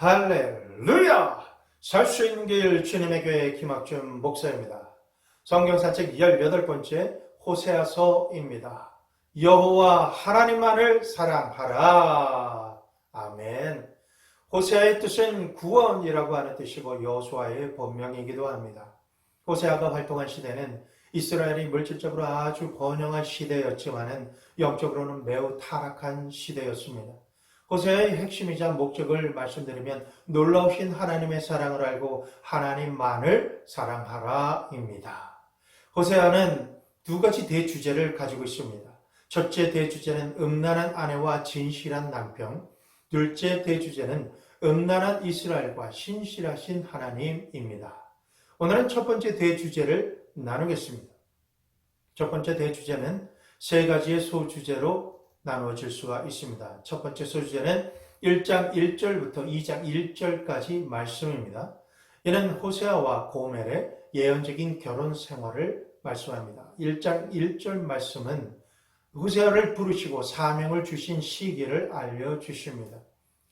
할렐루야! 살 수 있는 길 주님의 교회 김학준 목사입니다. 성경산책 18번째 호세아서입니다. 여호와 하나님만을 사랑하라. 아멘. 호세아의 뜻은 구원이라고 하는 뜻이고 여호수아의 본명이기도 합니다. 호세아가 활동한 시대는 이스라엘이 물질적으로 아주 번영한 시대였지만 영적으로는 매우 타락한 시대였습니다. 호세아의 핵심이자 목적을 말씀드리면 놀라우신 하나님의 사랑을 알고 하나님만을 사랑하라입니다. 호세아는 두 가지 대주제를 가지고 있습니다. 첫째 대주제는 음란한 아내와 진실한 남편, 둘째 대주제는 음란한 이스라엘과 신실하신 하나님입니다. 오늘은 첫 번째 대주제를 나누겠습니다. 첫 번째 대주제는 세 가지의 소주제로 나누어질 수가 있습니다. 첫 번째 소주제는 1장 1절부터 2장 1절까지 말씀입니다. 이는 호세아와 고멜의 예언적인 결혼 생활을 말씀합니다. 1장 1절 말씀은 호세아를 부르시고 사명을 주신 시기를 알려주십니다.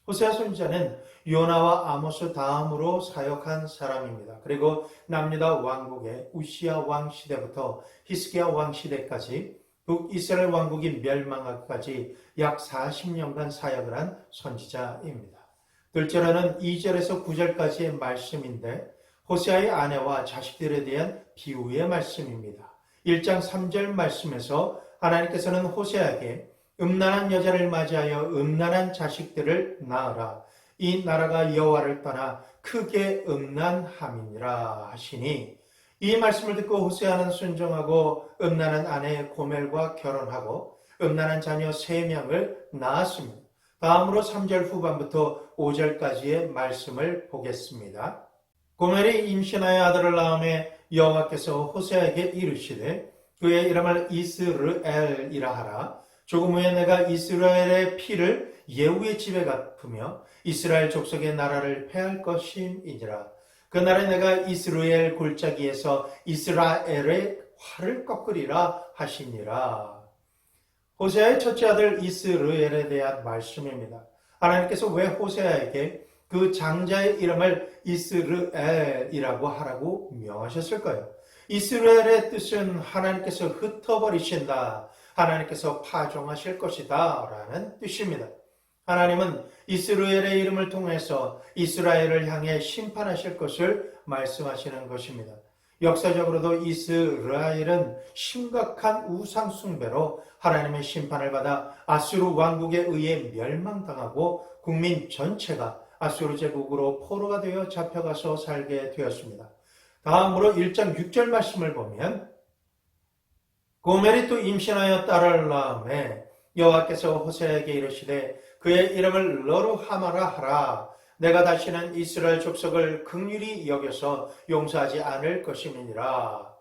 호세아 선지자는 요나와 아모스 다음으로 사역한 사람입니다. 그리고 남유다 왕국의 우시야 왕 시대부터 히스기야 왕 시대까지 북이스라엘 왕국이 멸망하기까지 약 40년간 사역을 한 선지자입니다. 둘째로는 2절에서 9절까지의 말씀인데 호세아의 아내와 자식들에 대한 비유의 말씀입니다. 1장 3절 말씀에서 하나님께서는 호세아에게 음란한 여자를 맞이하여 음란한 자식들을 낳으라. 이 나라가 여호와를 떠나 크게 음란함이니라 하시니 이 말씀을 듣고 호세아는 순종하고 음란한 아내 고멜과 결혼하고 음란한 자녀 3명을 낳았습니다. 다음으로 3절 후반부터 5절까지의 말씀을 보겠습니다. 고멜이 임신하여 아들을 낳음에 여호와께서 호세아에게 이르시되 그의 이름을 이스르엘이라 하라. 조금 후에 내가 이스라엘의 피를 예후의 집에 갚으며 이스라엘 족속의 나라를 패할 것임이니라. 그날에 내가 이스라엘 골짜기에서 이스라엘의 활을 꺾으리라 하시니라. 호세아의 첫째 아들 이스라엘에 대한 말씀입니다. 하나님께서 왜 호세아에게 그 장자의 이름을 이스라엘이라고 하라고 명하셨을까요? 이스라엘의 뜻은 하나님께서 흩어버리신다, 하나님께서 파종하실 것이다 라는 뜻입니다. 하나님은 이스라엘의 이름을 통해서 이스라엘을 향해 심판하실 것을 말씀하시는 것입니다. 역사적으로도 이스라엘은 심각한 우상 숭배로 하나님의 심판을 받아 아수르 왕국에 의해 멸망당하고 국민 전체가 아수르 제국으로 포로가 되어 잡혀가서 살게 되었습니다. 다음으로 1장 6절 말씀을 보면 고멜이 또 임신하여 딸을 낳음에 여호와께서 호세아에게 이르시되 그의 이름을 러루하마라 하라. 내가 다시는 이스라엘 족속을 긍휼히 여겨서 용서하지 않을 것임이니라.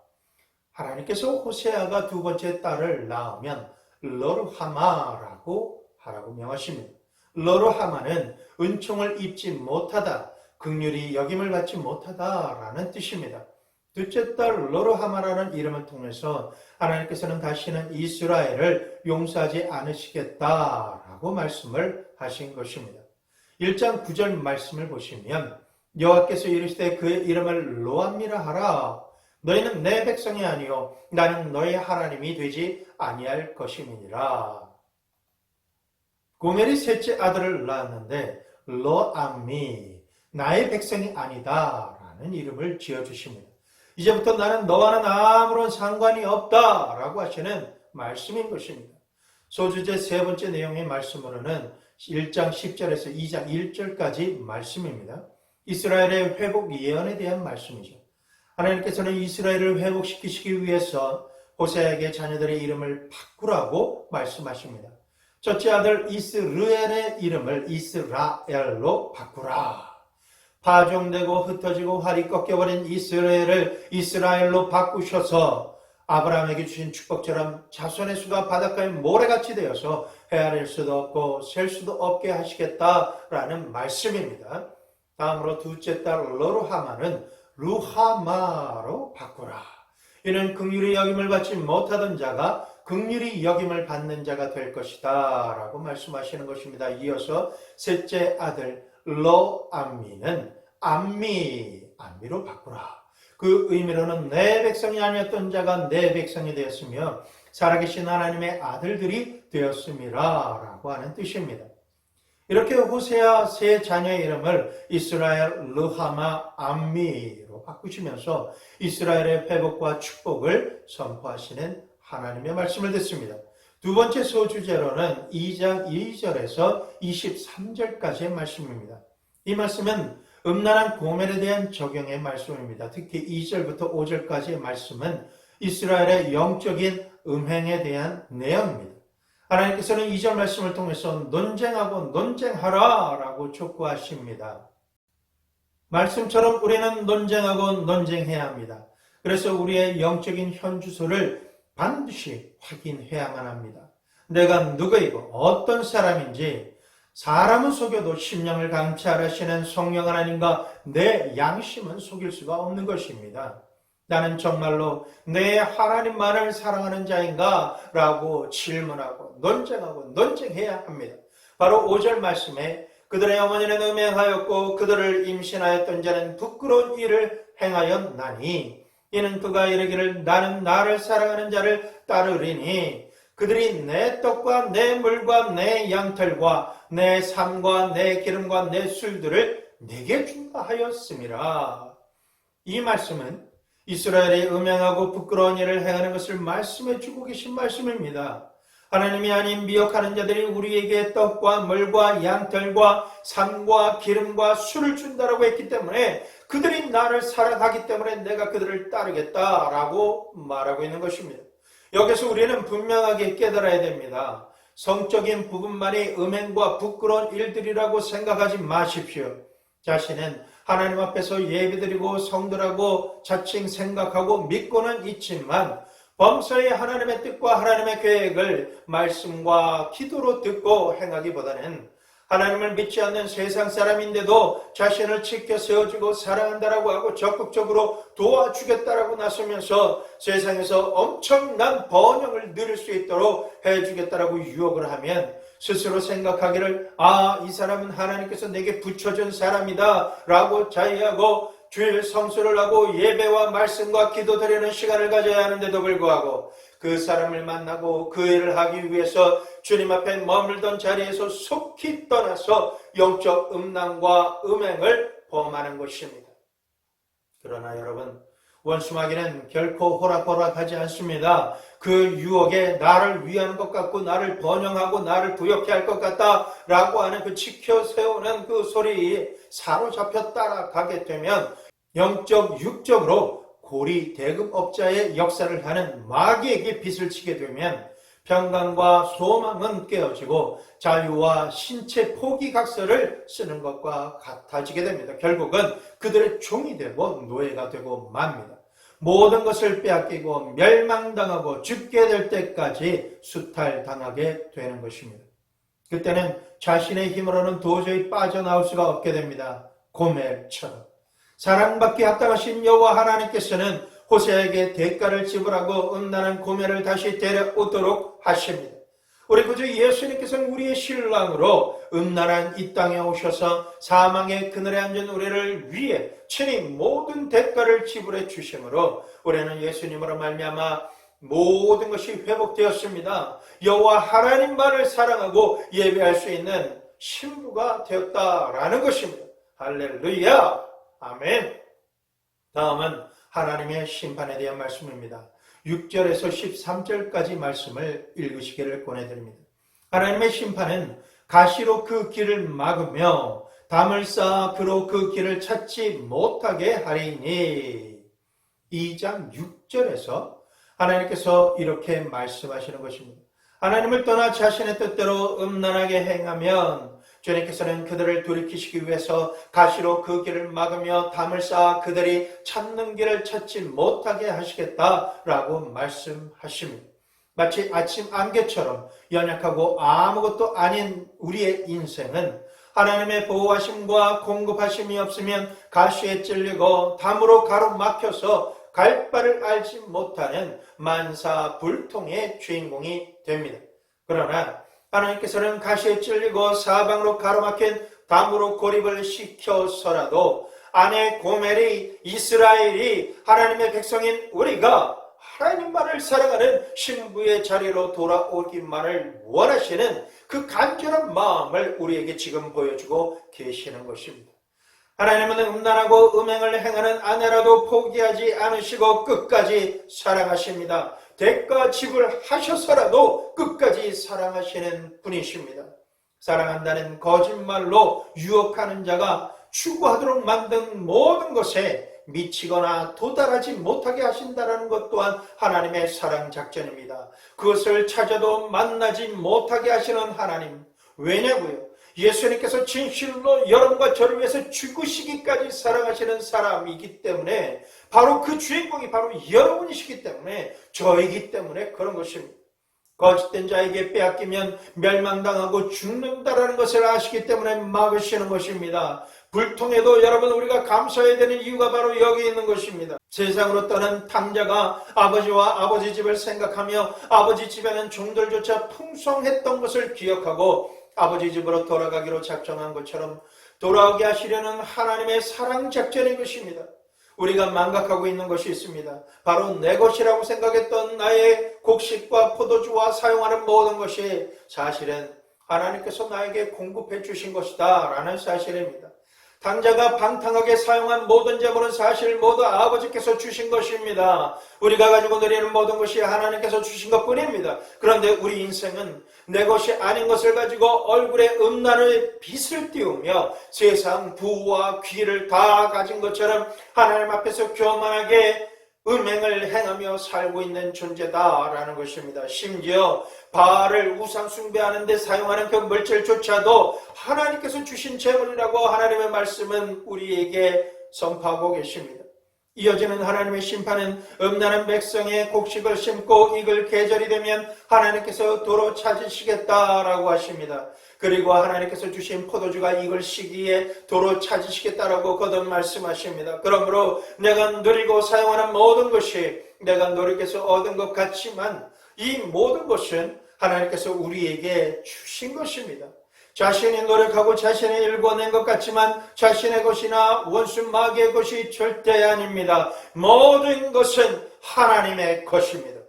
하나님께서 호세아가 두 번째 딸을 낳으면 러루하마라고 하라고 명하십니다. 러루하마는 은총을 입지 못하다, 긍휼히 여김을 받지 못하다라는 뜻입니다. 둘째 딸 러루하마라는 이름을 통해서 하나님께서는 다시는 이스라엘을 용서하지 않으시겠다라고 말씀을 하신 것입니다. 1장 9절 말씀을 보시면 여호와께서 이르시되 그의 이름을 로암미라 하라. 너희는 내 백성이 아니요 나는 너희 하나님이 되지 아니할 것임이니라. 고멜이 셋째 아들을 낳았는데 로암미, 나의 백성이 아니다 라는 이름을 지어주십니다. 이제부터 나는 너와는 아무런 상관이 없다라고 하시는 말씀인 것입니다. 소주제 세 번째 내용의 말씀으로는 1장 10절에서 2장 1절까지 말씀입니다. 이스라엘의 회복 예언에 대한 말씀이죠. 하나님께서는 이스라엘을 회복시키시기 위해서 호세아에게 자녀들의 이름을 바꾸라고 말씀하십니다. 첫째 아들 이스르엘의 이름을 이스라엘로 바꾸라. 파종되고 흩어지고 활이 꺾여버린 이스라엘을 이스라엘로 바꾸셔서 아브라함에게 주신 축복처럼 자손의 수가 바닷가의 모래같이 되어서 헤아릴 수도 없고 셀 수도 없게 하시겠다라는 말씀입니다. 다음으로 둘째 딸 러루하마는 루하마로 바꾸라. 이는 긍휼히 여김을 받지 못하던 자가 긍휼히 여김을 받는 자가 될 것이다 라고 말씀하시는 것입니다. 이어서 셋째 아들 로암미는 암미로 바꾸라. 그 의미로는 내 백성이 아니었던 자가 내 백성이 되었으며 살아계신 하나님의 아들들이 되었음이라 라고 하는 뜻입니다. 이렇게 호세아 세 자녀의 이름을 이스라엘 르하마 암미로 바꾸시면서 이스라엘의 회복과 축복을 선포하시는 하나님의 말씀을 듣습니다. 두 번째 소주제로는 2장 2절에서 23절까지의 말씀입니다. 이 말씀은 음란한 고멜에 대한 적용의 말씀입니다. 특히 2절부터 5절까지의 말씀은 이스라엘의 영적인 음행에 대한 내용입니다. 하나님께서는 2절 말씀을 통해서 논쟁하고 논쟁하라 라고 촉구하십니다. 말씀처럼 우리는 논쟁하고 논쟁해야 합니다. 그래서 우리의 영적인 현주소를 반드시 확인해야만 합니다. 내가 누구이고 어떤 사람인지 사람은 속여도 심령을 감찰하시는 성령 하나님과 내 양심은 속일 수가 없는 것입니다. 나는 정말로 내 하나님만을 사랑하는 자인가? 라고 질문하고 논쟁하고 논쟁해야 합니다. 바로 5절 말씀에 그들의 어머니는 음행하였고 그들을 임신하였던 자는 부끄러운 일을 행하였나니 이는 그가 이르기를 나는 나를 사랑하는 자를 따르리니 그들이 내 떡과 내 물과 내 양털과 내 삶과 내 기름과 내 술들을 내게 준다 하였음이라. 이 말씀은 이스라엘이 음행하고 부끄러운 일을 행하는 것을 말씀해 주고 계신 말씀입니다. 하나님이 아닌 미혹하는 자들이 우리에게 떡과 물과 양털과 삶과 기름과 술을 준다라고 했기 때문에 그들이 나를 사랑하기 때문에 내가 그들을 따르겠다라고 말하고 있는 것입니다. 여기서 우리는 분명하게 깨달아야 됩니다. 성적인 부분만이 음행과 부끄러운 일들이라고 생각하지 마십시오. 자신은 하나님 앞에서 예배드리고 성들하고 자칭 생각하고 믿고는 있지만 범사에 하나님의 뜻과 하나님의 계획을 말씀과 기도로 듣고 행하기보다는 하나님을 믿지 않는 세상 사람인데도 자신을 지켜 세워주고 사랑한다라고 하고 적극적으로 도와주겠다라고 나서면서 세상에서 엄청난 번영을 누릴 수 있도록 해주겠다라고 유혹을 하면 스스로 생각하기를 이 사람은 하나님께서 내게 붙여준 사람이다 라고 자의하고 주일 성수를 하고 예배와 말씀과 기도 드리는 시간을 가져야 하는데도 불구하고 그 사람을 만나고 그 일을 하기 위해서 주님 앞에 머물던 자리에서 속히 떠나서 영적 음란과 음행을 범하는 것입니다. 그러나 여러분, 원수마귀는 결코 호락호락하지 않습니다. 그 유혹에 나를 위하는 것 같고 나를 번영하고 나를 부욕해 할 것 같다라고 하는 그 지켜 세우는 그 소리에 사로잡혀 따라가게 되면 영적 육적으로 고리 대금업자의 역사를 하는 마귀에게 빚을 지게 되면 평강과 소망은 깨어지고 자유와 신체 포기각서를 쓰는 것과 같아지게 됩니다. 결국은 그들의 종이 되고 노예가 되고 맙니다. 모든 것을 빼앗기고 멸망당하고 죽게 될 때까지 수탈당하게 되는 것입니다. 그때는 자신의 힘으로는 도저히 빠져나올 수가 없게 됩니다. 고멜처럼. 사랑받기 합당하신 여호와 하나님께서는 호세아에게 대가를 지불하고 음란한 고멜을 다시 데려오도록 하십니다. 우리 구주 예수님께서는 우리의 신랑으로 음란한 이 땅에 오셔서 사망의 그늘에 앉은 우리를 위해 친히 모든 대가를 지불해 주심으로 우리는 예수님으로 말미암아 모든 것이 회복되었습니다. 여호와 하나님만을 사랑하고 예배할 수 있는 신부가 되었다라는 것입니다. 할렐루야, 아멘. 다음은 하나님의 심판에 대한 말씀입니다. 6절에서 13절까지 말씀을 읽으시기를 권해드립니다. 하나님의 심판은 가시로 그 길을 막으며 담을 쌓아 그로 그 길을 찾지 못하게 하리니. 2장 6절에서 하나님께서 이렇게 말씀하시는 것입니다. 하나님을 떠나 자신의 뜻대로 음란하게 행하면 주님께서는 그들을 돌이키시기 위해서 가시로 그 길을 막으며 담을 쌓아 그들이 찾는 길을 찾지 못하게 하시겠다라고 말씀하십니다. 마치 아침 안개처럼 연약하고 아무것도 아닌 우리의 인생은 하나님의 보호하심과 공급하심이 없으면 가시에 찔리고 담으로 가로막혀서 갈 바를 알지 못하는 만사불통의 주인공이 됩니다. 그러나 하나님께서는 가시에 찔리고 사방으로 가로막힌 담으로 고립을 시켜서라도 아내 고멜이 이스라엘이 하나님의 백성인 우리가 하나님만을 사랑하는 신부의 자리로 돌아오기만을 원하시는 그 간절한 마음을 우리에게 지금 보여주고 계시는 것입니다. 하나님은 음란하고 음행을 행하는 아내라도 포기하지 않으시고 끝까지 사랑하십니다. 대가 지불하셔서라도 끝까지 사랑하시는 분이십니다. 사랑한다는 거짓말로 유혹하는 자가 추구하도록 만든 모든 것에 미치거나 도달하지 못하게 하신다는 것 또한 하나님의 사랑 작전입니다. 그것을 찾아도 만나지 못하게 하시는 하나님. 왜냐고요? 예수님께서 진실로 여러분과 저를 위해서 죽으시기까지 사랑하시는 사람이기 때문에 바로 그 주인공이 바로 여러분이시기 때문에 저이기 때문에 그런 것입니다. 거짓된 자에게 빼앗기면 멸망당하고 죽는다라는 것을 아시기 때문에 막으시는 것입니다. 불통에도 여러분 우리가 감사해야 되는 이유가 바로 여기 있는 것입니다. 세상으로 떠난 탕자가 아버지와 아버지 집을 생각하며 아버지 집에는 종들조차 풍성했던 것을 기억하고 아버지 집으로 돌아가기로 작정한 것처럼 돌아오게 하시려는 하나님의 사랑 작전인 것입니다. 우리가 망각하고 있는 것이 있습니다. 바로 내 것이라고 생각했던 나의 곡식과 포도주와 사용하는 모든 것이 사실은 하나님께서 나에게 공급해 주신 것이다 라는 사실입니다. 탕자가 방탕하게 사용한 모든 재물은 사실 모두 아버지께서 주신 것입니다. 우리가 가지고 누리는 모든 것이 하나님께서 주신 것뿐입니다. 그런데 우리 인생은 내 것이 아닌 것을 가지고 얼굴에 음란의 빛을 띄우며 세상 부와 귀를 다 가진 것처럼 하나님 앞에서 교만하게 음행을 행하며 살고 있는 존재다라는 것입니다. 심지어 바알을 우상 숭배하는 데 사용하는 그 물질조차도 하나님께서 주신 재물이라고 하나님의 말씀은 우리에게 선포하고 계십니다. 이어지는 하나님의 심판은 음란한 백성의 곡식을 심고 익을 계절이 되면 하나님께서 도로 찾으시겠다라고 하십니다. 그리고 하나님께서 주신 포도주가 익을 시기에 도로 찾으시겠다라고 거듭 말씀하십니다. 그러므로 내가 누리고 사용하는 모든 것이 내가 노력해서 얻은 것 같지만 이 모든 것은 하나님께서 우리에게 주신 것입니다. 자신이 노력하고 자신이 일궈낸 것 같지만 자신의 것이나 원수 마귀의 것이 절대 아닙니다. 모든 것은 하나님의 것입니다.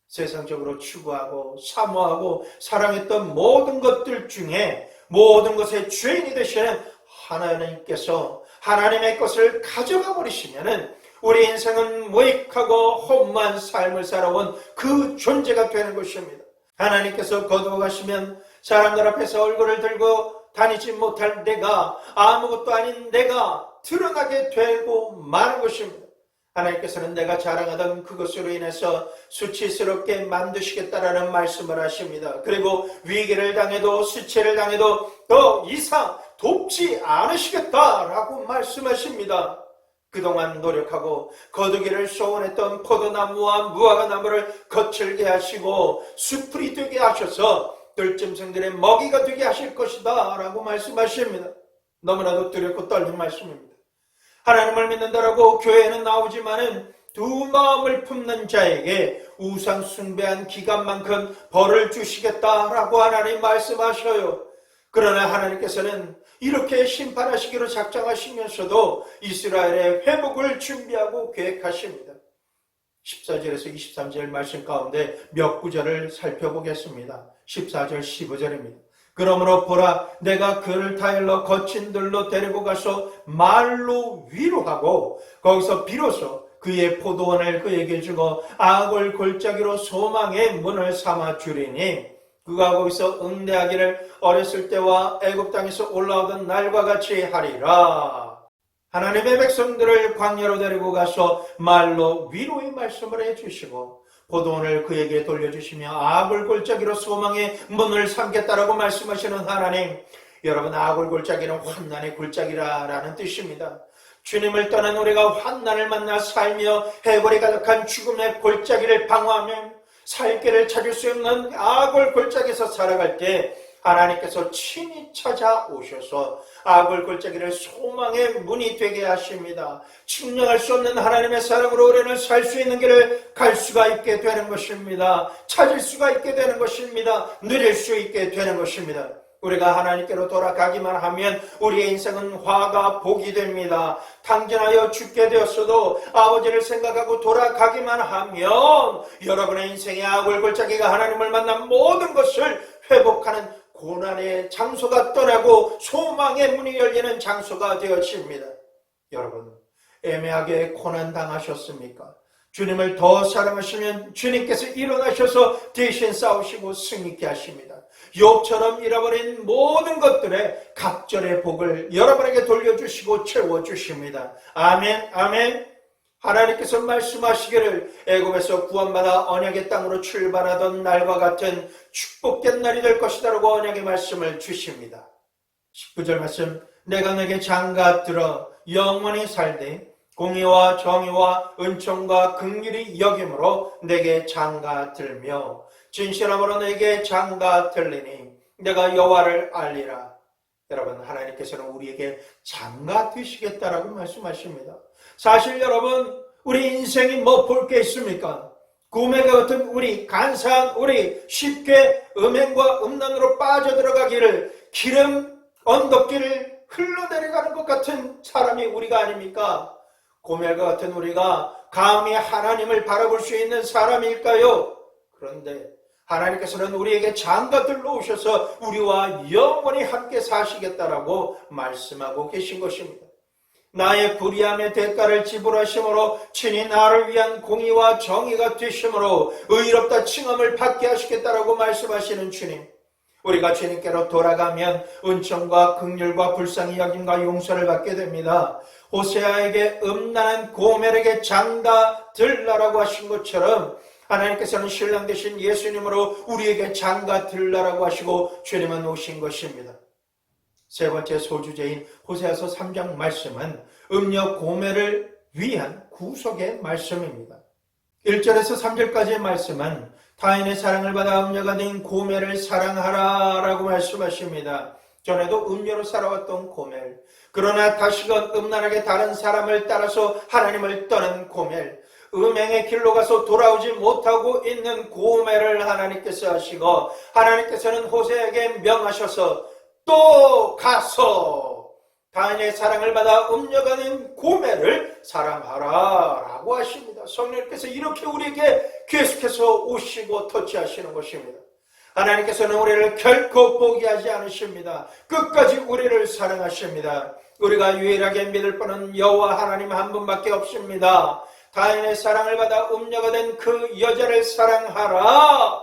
세상적으로 추구하고 사모하고 사랑했던 모든 것들 중에 모든 것의 주인이 되시는 하나님께서 하나님의 것을 가져가 버리시면은 우리 인생은 무익하고 험한 삶을 살아온 그 존재가 되는 것입니다. 하나님께서 거두어 가시면 사람들 앞에서 얼굴을 들고 다니지 못할 내가, 아무것도 아닌 내가 드러나게 되고 마는 것입니다. 하나님께서는 내가 자랑하던 그것으로 인해서 수치스럽게 만드시겠다라는 말씀을 하십니다. 그리고 위기를 당해도 수치를 당해도 더 이상 돕지 않으시겠다라고 말씀하십니다. 그동안 노력하고 거두기를 소원했던 포도나무와 무화과나무를 거칠게 하시고 수풀이 되게 하셔서 들짐승들의 먹이가 되게 하실 것이다 라고 말씀하십니다. 너무나도 두렵고 떨린 말씀입니다. 하나님을 믿는다라고 교회에는 나오지만은 두 마음을 품는 자에게 우상 숭배한 기간만큼 벌을 주시겠다라고 하나님 말씀하셔요. 그러나 하나님께서는 이렇게 심판하시기로 작정하시면서도 이스라엘의 회복을 준비하고 계획하십니다. 14절에서 23절 말씀 가운데 몇 구절을 살펴보겠습니다. 14절 15절입니다. 그러므로 보라, 내가 그를 타일러 거친 들로 데리고 가서 말로 위로하고 거기서 비로소 그의 포도원을 그에게 주고 악을 골짜기로 소망의 문을 삼아 주리니 그가 거기서 응대하기를 어렸을 때와 애굽 땅에서 올라오던 날과 같이 하리라. 하나님의 백성들을 광야로 데리고 가서 말로 위로의 말씀을 해주시고 포도원을 그에게 돌려주시며 악을 골짜기로 소망의 문을 삼겠다라고 말씀하시는 하나님, 여러분, 악을 골짜기는 환난의 골짜기라는 뜻입니다. 주님을 떠난 우리가 환난을 만나 살며 해골이 가득한 죽음의 골짜기를 방어하며 살 길을 찾을 수 없는 악을 골짜기에서 살아갈 때 하나님께서 친히 찾아오셔서 악을 골짜기를 소망의 문이 되게 하십니다. 측량할 수 없는 하나님의 사랑으로 우리는 살 수 있는 길을 갈 수가 있게 되는 것입니다. 찾을 수가 있게 되는 것입니다. 누릴 수 있게 되는 것입니다. 우리가 하나님께로 돌아가기만 하면 우리의 인생은 화가 복이 됩니다. 당진하여 죽게 되었어도 아버지를 생각하고 돌아가기만 하면 여러분의 인생의 악을 골짜기가 하나님을 만난 모든 것을 회복하는 고난의 장소가 떠나고 소망의 문이 열리는 장소가 되어집니다. 여러분, 애매하게 고난 당하셨습니까? 주님을 더 사랑하시면 주님께서 일어나셔서 대신 싸우시고 승리케 하십니다. 욥처럼 잃어버린 모든 것들의 갑절의 복을 여러분에게 돌려주시고 채워주십니다. 아멘, 아멘. 하나님께서 말씀하시기를 애굽에서 구원받아 언약의 땅으로 출발하던 날과 같은 축복된 날이 될 것이다 라고 언약의 말씀을 주십니다. 19절 말씀, 내가 내게 장가 들어 영원히 살되 공의와 정의와 은총과 긍휼이 여김으로 내게 장가 들며 진실함으로 내게 장가 들리니 내가 여호와를 알리라. 여러분, 하나님께서는 우리에게 장가 되시겠다라고 말씀하십니다. 사실 여러분, 우리 인생이 뭐 볼 게 있습니까? 구매가 같은 우리, 간사한 우리, 쉽게 음행과 음란으로 빠져들어가기를 기름 언덕길을 흘러내려가는 것 같은 사람이 우리가 아닙니까? 고멜과 같은 우리가 감히 하나님을 바라볼 수 있는 사람일까요? 그런데 하나님께서는 우리에게 장가들러 오셔서 우리와 영원히 함께 사시겠다라고 말씀하고 계신 것입니다. 나의 불의함의 대가를 지불하심으로 친히 나를 위한 공의와 정의가 되심으로 의롭다 칭함을 받게 하시겠다라고 말씀하시는 주님. 우리가 주님께로 돌아가면 은총과 긍휼과 불쌍히 여김과 용서를 받게 됩니다. 호세아에게 음란한 고멜에게 장가 들라라고 하신 것처럼 하나님께서는 신랑 되신 예수님으로 우리에게 장가 들라라고 하시고 주님은 오신 것입니다. 세 번째 소주제인 호세아서 3장 말씀은 음녀 고멜을 위한 구속의 말씀입니다. 1절에서 3절까지의 말씀은 타인의 사랑을 받아 음녀가 된 고멜을 사랑하라 라고 말씀하십니다. 전에도 음녀로 살아왔던 고멜, 그러나 다시금 음란하게 다른 사람을 따라서 하나님을 떠난 고멜, 음행의 길로 가서 돌아오지 못하고 있는 고멜을 하나님께서 하시고 하나님께서는 호세에게 명하셔서 또 가서 타인의 사랑을 받아 음녀가 된 고멜을 사랑하라 라고 하십니다. 성령께서 이렇게 우리에게 계속해서 오시고 터치하시는 것입니다. 하나님께서는 우리를 결코 포기하지 않으십니다. 끝까지 우리를 사랑하십니다. 우리가 유일하게 믿을 분은 여호와 하나님 한 분밖에 없습니다. 타인의 사랑을 받아 음녀가 된 그 여자를 사랑하라.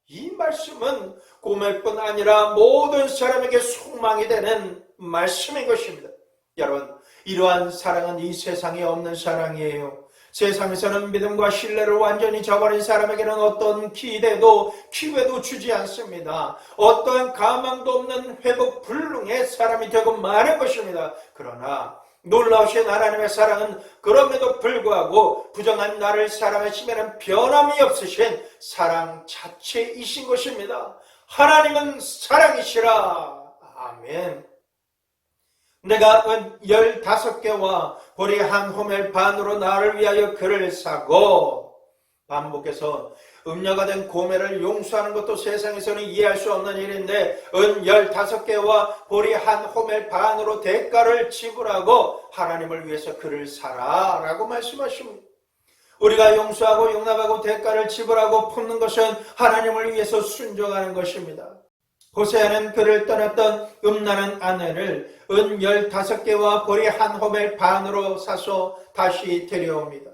이 말씀은 고멜뿐 아니라 모든 사람에게 소망이 되는 말씀인 것입니다. 여러분, 이러한 사랑은 이 세상에 없는 사랑이에요. 세상에서는 믿음과 신뢰를 완전히 저버린 사람에게는 어떤 기대도 기회도 주지 않습니다. 어떠한 가망도 없는 회복 불능의 사람이 되고 마는 것입니다. 그러나 놀라우신 하나님의 사랑은 그럼에도 불구하고 부정한 나를 사랑하시면 변함이 없으신 사랑 자체이신 것입니다. 하나님은 사랑이시라. 아멘. 내가 은 15개와 보리 한 호멜 반으로 나를 위하여 그를 사고, 반복해서 음녀가 된 고멜을 용서하는 것도 세상에서는 이해할 수 없는 일인데 은 15개와 보리 한 호멜 반으로 대가를 지불하고 하나님을 위해서 그를 사라 라고 말씀하십니다. 우리가 용서하고 용납하고 대가를 지불하고 품는 것은 하나님을 위해서 순종하는 것입니다. 호세아는 그를 떠났던 음란한 아내를 은 15개와 보리 한 호멜 반으로 사서 다시 데려옵니다.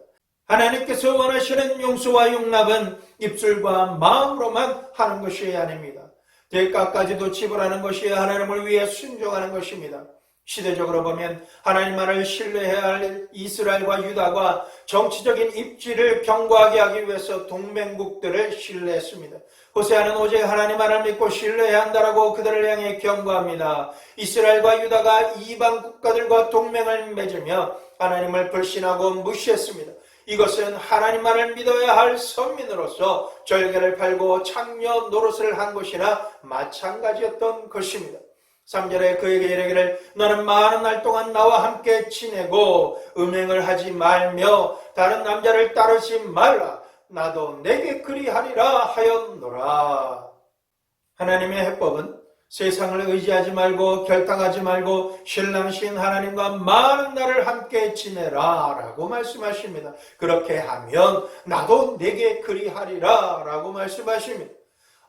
하나님께서 원하시는 용서와 용납은 입술과 마음으로만 하는 것이 아닙니다. 대가까지도 지불하는 것이 하나님을 위해 순종하는 것입니다. 시대적으로 보면 하나님만을 신뢰해야 할 이스라엘과 유다가 정치적인 입지를 견고하게 하기 위해서 동맹국들을 신뢰했습니다. 호세아는 오직 하나님만을 믿고 신뢰해야 한다라고 그들을 향해 경고합니다. 이스라엘과 유다가 이방 국가들과 동맹을 맺으며 하나님을 불신하고 무시했습니다. 이것은 하나님만을 믿어야 할 선민으로서 절개를 팔고 창녀 노릇을 한 것이나 마찬가지였던 것입니다. 3절에 그에게 이르기를 너는 많은 날 동안 나와 함께 지내고 음행을 하지 말며 다른 남자를 따르지 말라. 나도 내게 그리하리라 하였노라. 하나님의 해법은 세상을 의지하지 말고 결탁하지 말고 신랑신 하나님과 많은 날을 함께 지내라 라고 말씀하십니다. 그렇게 하면 나도 내게 그리하리라 라고 말씀하십니다.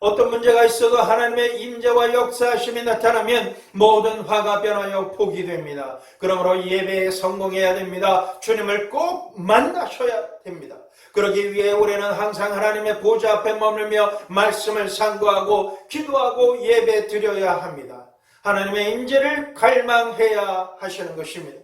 어떤 문제가 있어도 하나님의 임재와 역사하심이 나타나면 모든 화가 변하여 복이 됩니다. 그러므로 예배에 성공해야 됩니다. 주님을 꼭 만나셔야 됩니다. 그러기 위해 우리는 항상 하나님의 보좌 앞에 머물며 말씀을 상고하고 기도하고 예배 드려야 합니다. 하나님의 임재를 갈망해야 하시는 것입니다.